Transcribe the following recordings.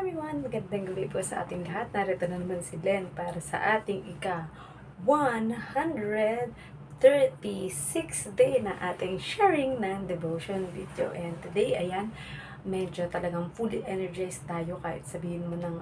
everyone! Magandang gabi po sa ating lahat. Narito na naman si Len para sa ating ika-136 day na ating sharing ng devotion video. And today, ayan, medyo talagang fully energized tayo kahit sabihin mo ng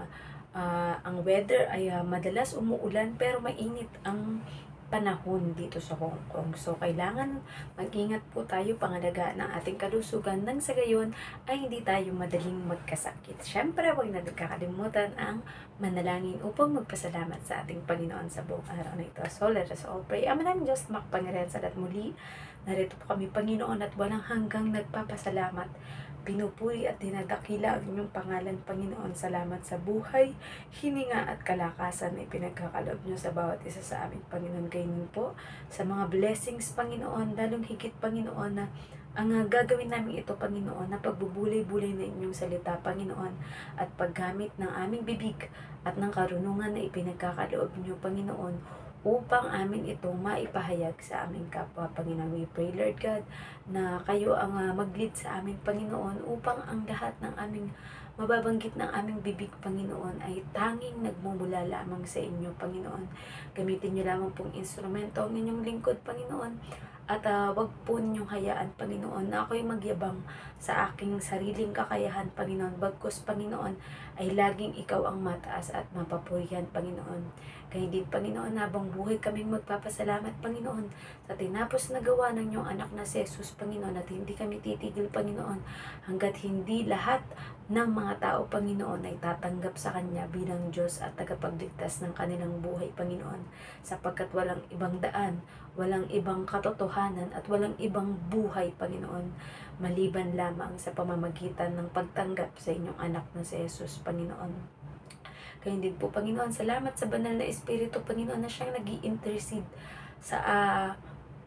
ang weather ay madalas umuulan pero mainit ang panahon dito sa Hong Kong. So, kailangan mag-ingat po tayo pangalagaan ng ating kalusugan nang sa gayon ay hindi tayo madaling magkasakit. Siyempre, huwag na kakalimutan ang manalangin upang magpasalamat sa ating Panginoon sa buong araw na ito. So, let us all pray. Ama namin Diyos, makapangyarihan sa lahat muli. Narito po kami, Panginoon, at walang hanggang nagpapasalamat. Pinupuri at dinadakila ang inyong pangalan, Panginoon. Salamat sa buhay, hininga at kalakasan na ipinagkakaloob nyo sa bawat isa sa amin, Panginoon. Ganyan po sa mga blessings, Panginoon, lalong higit, Panginoon, na ang gagawin namin ito, Panginoon, na pagbubulay-bulay na inyong salita, Panginoon, at paggamit ng aming bibig at ng karunungan na ipinagkakaloob nyo, Panginoon, upang amin itong maipahayag sa aming kapwa, Panginoon. We pray, Lord God, na kayo ang mag-lead sa aming, Panginoon, upang ang lahat ng aming mababanggit ng aming bibig, Panginoon, ay tanging nagmumula lamang sa inyo, Panginoon. Gamitin niyo lamang pong instrumento ang inyong lingkod, Panginoon, at wag po ninyong hayaan, Panginoon, na ako'y magyabang sa aking sariling kakayahan, Panginoon. Bagkus, Panginoon, ay laging ikaw ang mataas at mapapurihan, Panginoon. Kaya din, Panginoon, habang buhay kaming magpapasalamat, Panginoon, sa tinapos na gawa ng iyong anak na si Jesus, Panginoon, at hindi kami titigil, Panginoon, hanggat hindi lahat ng mga tao, Panginoon, ay tatanggap sa Kanya bilang Diyos at tagapagligtas ng kanilang buhay, Panginoon, sapagkat walang ibang daan, walang ibang katotohanan, at walang ibang buhay, Panginoon, maliban lamang sa pamamagitan ng pagtanggap sa inyong anak na si Jesus, Panginoon. Kaya din po, Panginoon, salamat sa banal na Espiritu, Panginoon, na siyang nag-i-intercede sa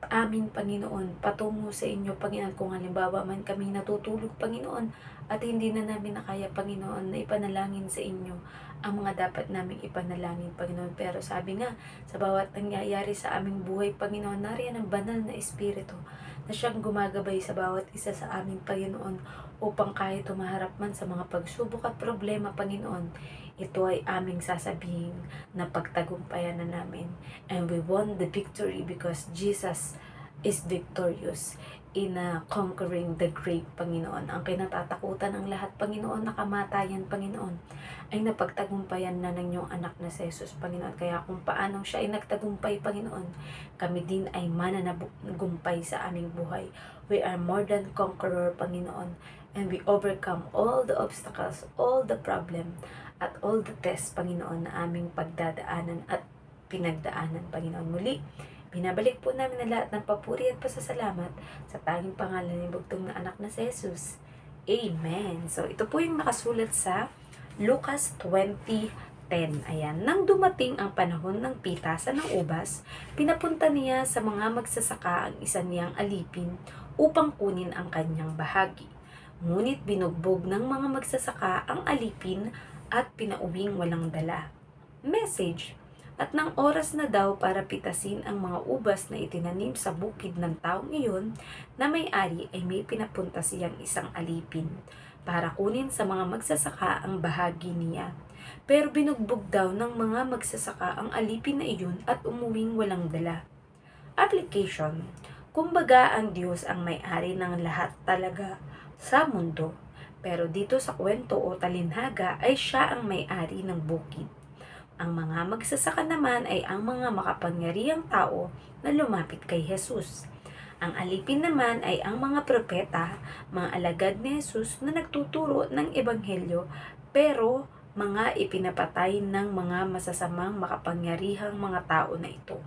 amin, Panginoon, patungo sa inyo, Panginoon. Kung halimbawa man kami natutulog, Panginoon, at hindi na namin nakaya, Panginoon, na ipanalangin sa inyo ang mga dapat naming ipanalangin, Panginoon. Pero sabi nga, sa bawat nangyayari sa aming buhay, Panginoon, nariyan ang banal na Espiritu na siyang gumagabay sa bawat isa sa aming, Panginoon, upang kahit tumaharap man sa mga pagsubok at problema, Panginoon, ito ay aming sasabihin na pagtagumpayan na namin. And we won the victory because Jesus is victorious in conquering the grave, Panginoon. Ang kinatatakutan ng lahat, Panginoon, na kamatayan, Panginoon, ay napagtagumpayan na ng iyong anak na si Jesus, Panginoon. Kaya kung paanong siya ay nagtagumpay, Panginoon, kami din ay mananagumpay sa aming buhay. We are more than conqueror, Panginoon, and we overcome all the obstacles, all the problem, at all the tests, Panginoon, na aming pagdadaanan at pinagdaanan, Panginoon. Muli, binabalik po namin na lahat ng papuri at pasasalamat sa tanging pangalan ni bugtong na anak na si Jesus. Amen. So, ito po yung nakasulat sa Lucas 20:10. Ayan, nang dumating ang panahon ng pitasan ng ubas, pinapunta niya sa mga magsasaka ang isa niyang alipin upang kunin ang kanyang bahagi. Ngunit binugbog ng mga magsasaka ang alipin at pinauwing walang dala. Message: at nang oras na daw para pitasin ang mga ubas na itinanim sa bukid ng taong iyon na may-ari, ay may pinapunta siyang isang alipin para kunin sa mga magsasaka ang bahagi niya. Pero binugbog daw ng mga magsasaka ang alipin na iyon at umuwing walang dala. Application: kumbaga ang Diyos ang may-ari ng lahat talaga sa mundo. Pero dito sa kwento o talinhaga ay siya ang may-ari ng bukid. Ang mga magsasaka naman ay ang mga makapangyarihang tao na lumapit kay Jesus. Ang alipin naman ay ang mga propeta, mga alagad ni Jesus na nagtuturo ng ebanghelyo, pero mga ipinapatay ng mga masasamang makapangyarihang mga tao na ito.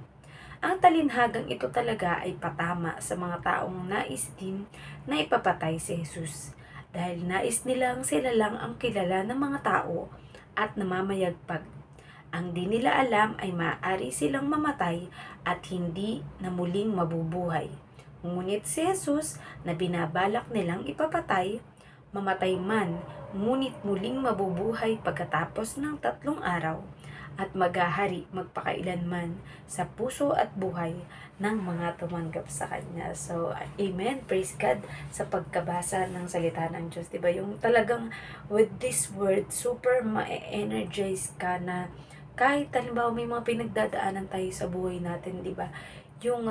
Ang talinhagang ito talaga ay patama sa mga taong nais din na ipapatay si Jesus, dahil nais nilang sila lang ang kilala ng mga tao at namamayagpag. Ang di nila alam ay maaari silang mamatay at hindi na muling mabubuhay. Ngunit si Jesus na binabalak nilang ipapatay, mamatay man, ngunit muling mabubuhay pagkatapos ng 3 araw, at maghahari magpakailanman sa puso at buhay ng mga tumanggap sa Kanya. So, amen, praise God sa pagkabasa ng salita ng Diyos. Diba? Yung talagang with this word, super ma-energize ka na kahit halimbawa may mga pinagdadaanan tayo sa buhay natin, di ba? Yung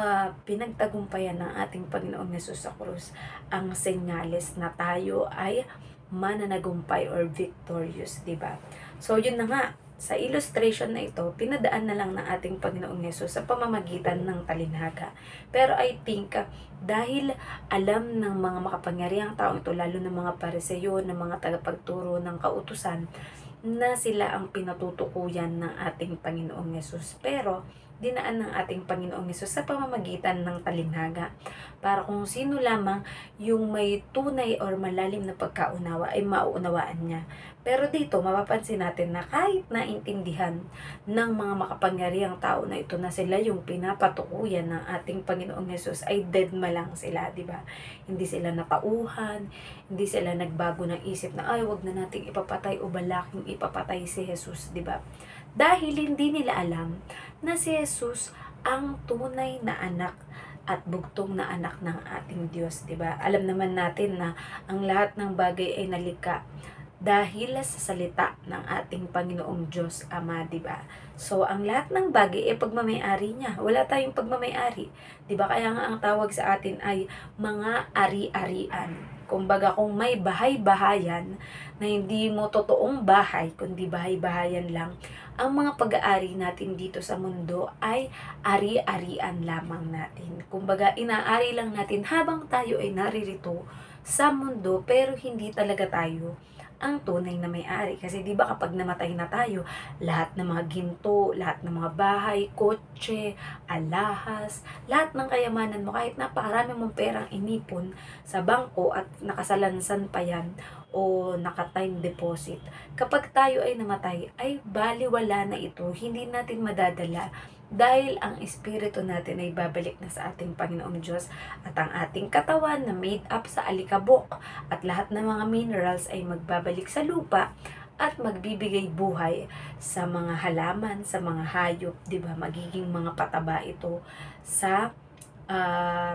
pinagtagumpayan ng ating Panginoong Yesus sa krus, ang senyales na tayo ay mananagumpay or victorious, di ba? So, yun na nga, sa illustration na ito, pinadaan na lang ng ating Panginoong Yesus sa pamamagitan ng talinhaga. Pero I think, dahil alam ng mga makapangyarihang tao ito, lalo ng mga pariseyo, ng mga tagapagturo ng kautusan, na sila ang pinatutukuyan ng ating Panginoong Yesus. Pero, dinaan ng ating Panginoong Yesus sa pamamagitan ng talinhaga. Para kung sino lamang yung may tunay or malalim na pagkaunawa ay mauunawaan niya. Pero dito, mapapansin natin na kahit naintindihan ng mga makapangyarihang tao na ito na sila yung pinapatukuyan ng ating Panginoong Yesus, ay deadma lang sila, di ba? Hindi sila natauhan, hindi sila nagbago ng isip na, ay, wag na nating ipapatay o balaking ipapatay si Jesus, di ba? Dahil hindi nila alam na si Jesus ang tunay na anak at bugtong na anak ng ating Diyos, 'di ba? Alam naman natin na ang lahat ng bagay ay nalikha dahil sa salita ng ating Panginoong Diyos Ama, 'di ba? So, ang lahat ng bagay ay pagmamay-ari niya. Wala tayong pagmamay-ari, 'di ba? Kaya nga ang tawag sa atin ay mga ari-arian. Kumbaga, kung may bahay-bahayan na hindi mo totoong bahay, kundi bahay-bahayan lang, ang mga pag-aari natin dito sa mundo ay ari-arian lamang natin. Kumbaga, inaari lang natin habang tayo ay naririto sa mundo, pero hindi talaga tayo ang tunay na may-ari. Kasi di ba kapag namatay na tayo, lahat ng mga ginto, lahat ng mga bahay, kotse, alahas, lahat ng kayamanan mo, kahit napakarami mong perang inipon sa bangko at nakasalansan pa yan o naka-time deposit, kapag tayo ay namatay, ay baliwala na ito, hindi natin madadala dahil ang espiritu natin ay babalik na sa ating Panginoong Diyos at ang ating katawan na made up sa alikabok at lahat ng mga minerals ay magbabalik sa lupa at magbibigay buhay sa mga halaman, sa mga hayop, 'di ba? Magiging mga pataba ito sa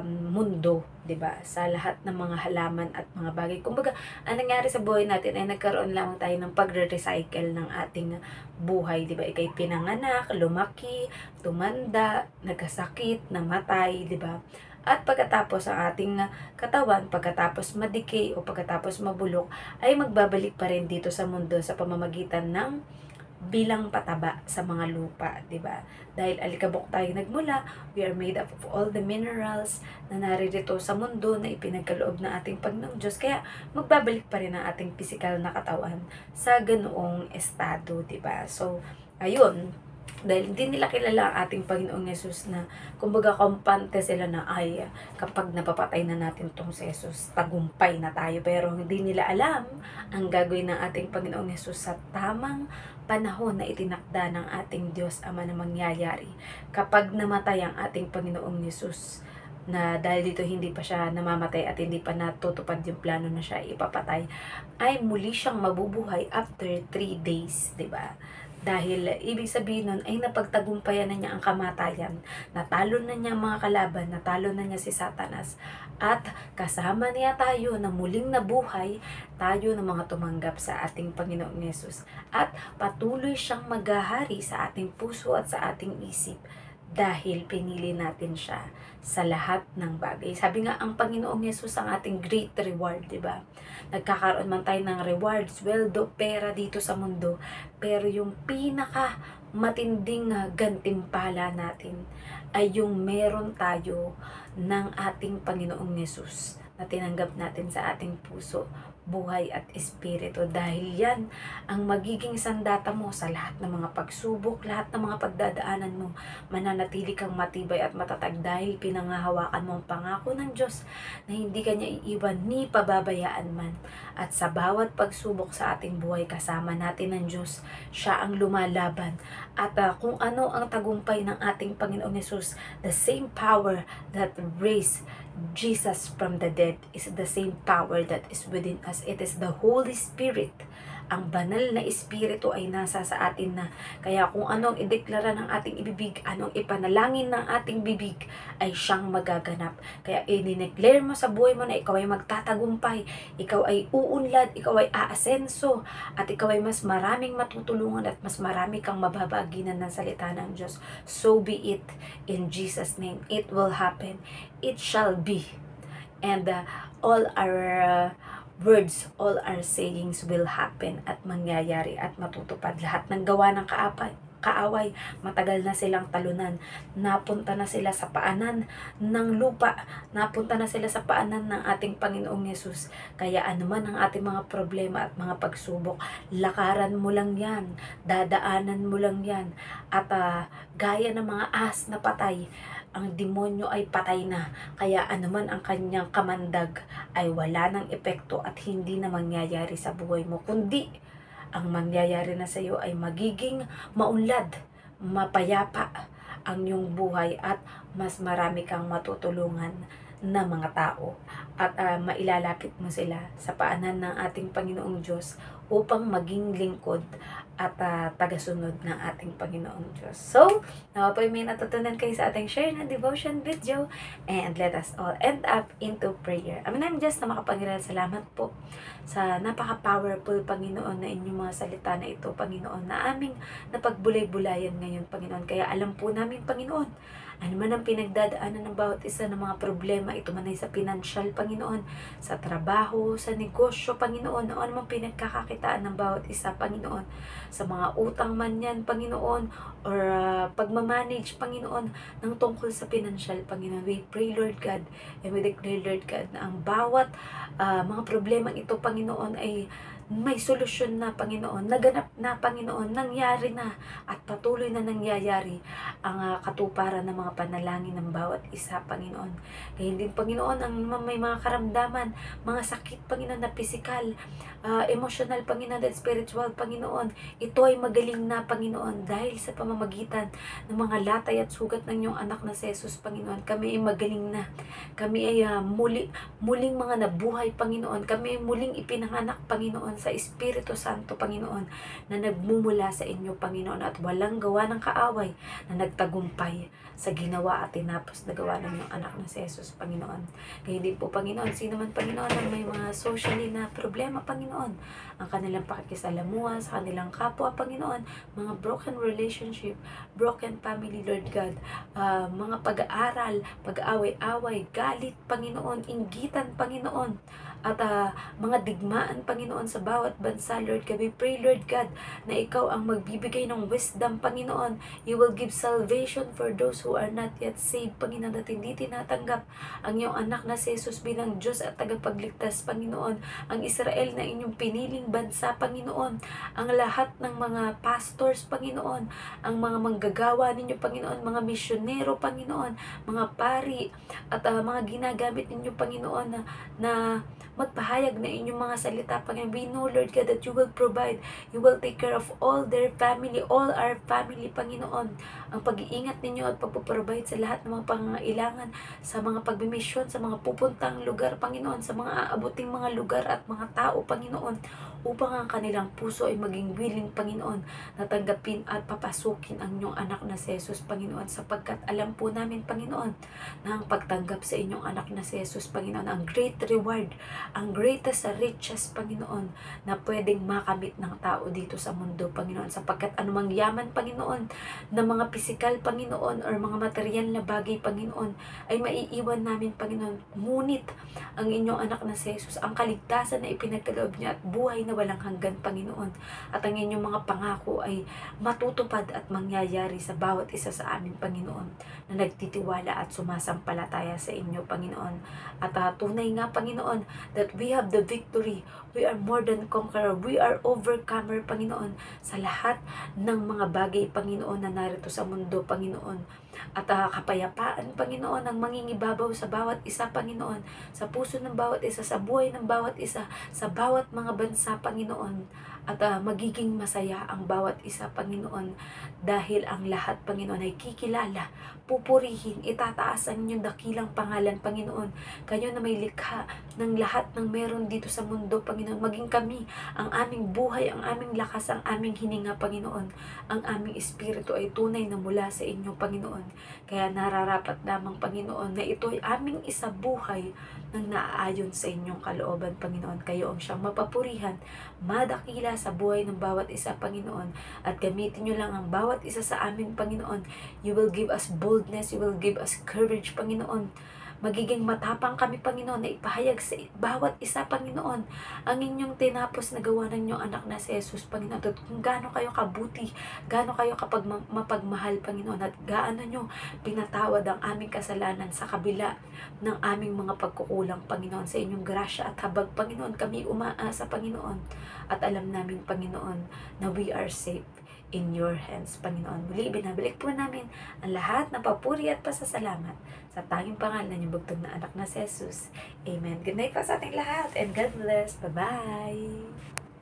mundo, 'di ba? Sa lahat ng mga halaman at mga bagay. Kumbaga, ang nangyari sa buhay natin ay nagkaroon lamang tayo ng pagre-recycle ng ating buhay, 'di ba? Ika'y pinanganak, lumaki, tumanda, nagkasakit, namatay, 'di ba? At pagkatapos ang ating katawan, pagkatapos madikay o pagkatapos mabulok, ay magbabalik pa rin dito sa mundo sa pamamagitan ng bilang pataba sa mga lupa, 'di ba? Dahil alikabok tayo nagmula, we are made up of all the minerals na naririto sa mundo na ipinagkaloob ng ating Panginoong Diyos. Kaya magbabalik pa rin ang ating physical na katawan sa ganoong estado, 'di ba? So, ayun, dahil hindi nila kilala ang ating Panginoong Yesus na kumbaga kampante sila na ay kapag napapatay na natin tong si Jesus, tagumpay na tayo. Pero hindi nila alam ang gagawin ng ating Panginoong Yesus sa tamang panahon na itinakda ng ating Diyos Ama na mangyayari kapag namatay ang ating Panginoong Yesus, na dahil dito hindi pa siya namamatay at hindi pa natutupad yung plano na siya ipapatay, ay muli siyang mabubuhay after 3 days, 'di ba? Dahil ibig sabihin nun ay napagtagumpayan na niya ang kamatayan, natalo na niya ang mga kalaban, natalo na niya si Satanas, at kasama niya tayo na muling nabuhay, tayo ng mga tumanggap sa ating Panginoong Yesus, at patuloy siyang maghahari sa ating puso at sa ating isip dahil pinili natin siya sa lahat ng bagay. Sabi nga, ang Panginoong Yesus ang ating great reward, di ba? Nagkakaroon man tayo ng rewards, sweldo, pera dito sa mundo, pero yung pinaka matinding gantimpala natin ay yung meron tayo ng ating Panginoong Yesus na tinanggap natin sa ating puso, buhay at espiritu, dahil yan ang magiging sandata mo sa lahat ng mga pagsubok, lahat ng mga pagdadaanan mo. Mananatili kang matibay at matatag dahil pinangahawakan mo ang pangako ng Diyos na hindi kanya iiwan ni pababayaan man. At sa bawat pagsubok sa ating buhay, kasama natin ng Diyos, siya ang lumalaban. At kung ano ang tagumpay ng ating Panginoong Yesus, the same power that raised Jesus from the dead is the same power that is within us. It is the Holy Spirit. Ang banal na Espiritu ay nasa sa atin na. Kaya kung anong ideklara ng ating ibibig, anong ipanalangin ng ating bibig, ay siyang magaganap. Kaya i-declare mo sa buhay mo na ikaw ay magtatagumpay, ikaw ay uunlad, ikaw ay aasenso, at ikaw ay mas maraming matutulungan at mas marami kang mababaginan ng salita ng Diyos. So be it in Jesus' name. It will happen. It shall be. And all our words, all our sayings will happen at mangyayari at matutupad. Lahat ng gawa ng kaaway, matagal na silang talunan. Napunta na sila sa paanan ng lupa. Napunta na sila sa paanan ng ating Panginoong Yesus. Kaya anuman ang ating mga problema at mga pagsubok, lakaran mo lang yan. Dadaanan mo lang yan. At gaya ng mga ahas na patay, ang demonyo ay patay na. Kaya anuman ang kanyang kamandag ay wala ng epekto at hindi na mangyayari sa buhay mo. Kundi ang mangyayari na sa iyo ay magiging maunlad, mapayapa ang iyong buhay at mas marami kang matutulungan na mga tao. At mailalapit mo sila sa paanan ng ating Panginoong Diyos upang maging lingkod at tagasunod ng ating Panginoong Diyos. So, nawa po may natutunan kayo sa ating share ng devotion video, and let us all end up into prayer. I'm just na makapangyarihan. Salamat po sa napaka-powerful, Panginoon, na inyong mga salita na ito, Panginoon, na aming napagbulay-bulayan ngayon, Panginoon. Kaya alam po namin, Panginoon, ano man ang pinagdadaanan ng bawat isa ng mga problema, ito man ay sa financial, Panginoon, sa trabaho, sa negosyo, Panginoon, ano man pinagkakakitaan ng bawat isa, Panginoon, sa mga utang man yan, Panginoon, or pagmamanage, Panginoon, ng tungkol sa financial, Panginoon. We pray, Lord God, and we declare, Lord God, na ang bawat mga problema ito, Panginoon, ay may solusyon na, Panginoon, naganap na, Panginoon, nangyari na at patuloy na nangyayari ang katuparan ng mga panalangin ng bawat isa, Panginoon. Kaya hindi, Panginoon, ang may mga karamdaman, mga sakit, Panginoon, na physical, emotional, Panginoon, at spiritual, Panginoon, ito ay magaling na, Panginoon, dahil sa pamamagitan ng mga latay at sugat ng iyong anak na si Jesus, Panginoon. Kami ay magaling na. Kami ay muling mga nabuhay, Panginoon. Kami ay muling ipinanganak, Panginoon, sa Espiritu Santo, Panginoon, na nagmumula sa inyo, Panginoon, at walang gawa ng kaaway na nagtagumpay sa ginawa at tinapos na gawa ng iyong anak na si Jesus, Panginoon. Kaya din po, Panginoon, sino man, Panginoon, ang may mga socially na problema, Panginoon, ang kanilang pakikisalamuha sa kanilang kapwa, Panginoon, mga broken relationship, broken family, Lord God, mga pag-aaral, pag-away-away, galit, Panginoon, inggitan, Panginoon, at mga digmaan, Panginoon, sa bawat bansa, Lord God. We pray, Lord God, na ikaw ang magbibigay ng wisdom, Panginoon. You will give salvation for those who are not yet saved, Panginoon, at hindi tinatanggap ang iyong anak na si Jesus bilang Diyos at tagapagligtas, Panginoon. Ang Israel na inyong piniling bansa, Panginoon. Ang lahat ng mga pastors, Panginoon. Ang mga manggagawa ninyo, Panginoon. Mga misyonero, Panginoon. Mga pari at mga ginagamit ninyo, Panginoon, na magpahayag na inyong mga salita, Panginoon. We know, Lord God, that you will provide, you will take care of all their family, all our family, Panginoon. Ang pag-iingat ninyo at pagpaprovide sa lahat ng mga pangangailangan, sa mga pagbimisyon, sa mga pupuntang lugar, Panginoon, sa mga aabuting mga lugar at mga tao, Panginoon, upang ang kanilang puso ay maging willing, Panginoon, na tanggapin at papasukin ang inyong anak na si Jesus, Panginoon, sapagkat alam po namin, Panginoon, na ang pagtanggap sa inyong anak na si Jesus, Panginoon, ang great reward, ang greatest riches, Panginoon, na pwedeng makamit ng tao dito sa mundo, Panginoon, sapagkat anumang yaman, Panginoon, na mga pisikal, Panginoon, or mga material na bagay, Panginoon, ay maiiwan namin, Panginoon. Ngunit ang inyong anak na si Jesus, ang kaligtasan na ipinagkaloob niya at buhay na walang hanggan, Panginoon, at ang inyong mga pangako ay matutupad at mangyayari sa bawat isa sa amin, Panginoon, na nagtitiwala at sumasampalataya sa inyo, Panginoon. At tunay nga, Panginoon, that we have the victory. We are more than conqueror. We are overcomer, Panginoon, sa lahat ng mga bagay, Panginoon, na narito sa mundo, Panginoon. At kapayapaan, Panginoon, ang mangingibabaw sa bawat isa, Panginoon, sa puso ng bawat isa, sa buhay ng bawat isa, sa bawat mga bansa, Panginoon, at magiging masaya ang bawat isa, Panginoon, dahil ang lahat, Panginoon, ay kikilala, pupurihin, itataas ang inyong dakilang pangalan, Panginoon. Kayo na may likha ng lahat ng meron dito sa mundo, Panginoon. Maging kami, ang aming buhay, ang aming lakas, ang aming hininga, Panginoon. Ang aming espiritu ay tunay na mula sa inyo, Panginoon. Kaya nararapat lamang, Panginoon, na ito ay aming isabuhay ng naaayon sa inyong kalooban, Panginoon. Kayo ang siyang mapapurihan, madakila sa buhay ng bawat isa, Panginoon. At gamitin nyo lang ang bawat isa sa amin, Panginoon. You will give us boldness, you will give us courage, Panginoon. Magiging matapang kami, Panginoon, na ipahayag sa bawat isa, Panginoon, ang inyong tinapos na gawa ng inyong anak na si Jesus, Panginoon. At kung gaano kayo kabuti, gaano kayo mapagmahal, Panginoon, at gaano nyo pinatawad ang aming kasalanan sa kabila ng aming mga pagkukulang, Panginoon. Sa inyong grasya at habag, Panginoon, kami umaasa, Panginoon. At alam namin, Panginoon, na we are safe in your hands, Panginoon. Muli, binabalik po namin ang lahat ng papuri at pasasalamat sa tanging pangalan ng bugtong na anak na si Jesus. Amen. Good night po sa ating lahat and God bless. Bye-bye!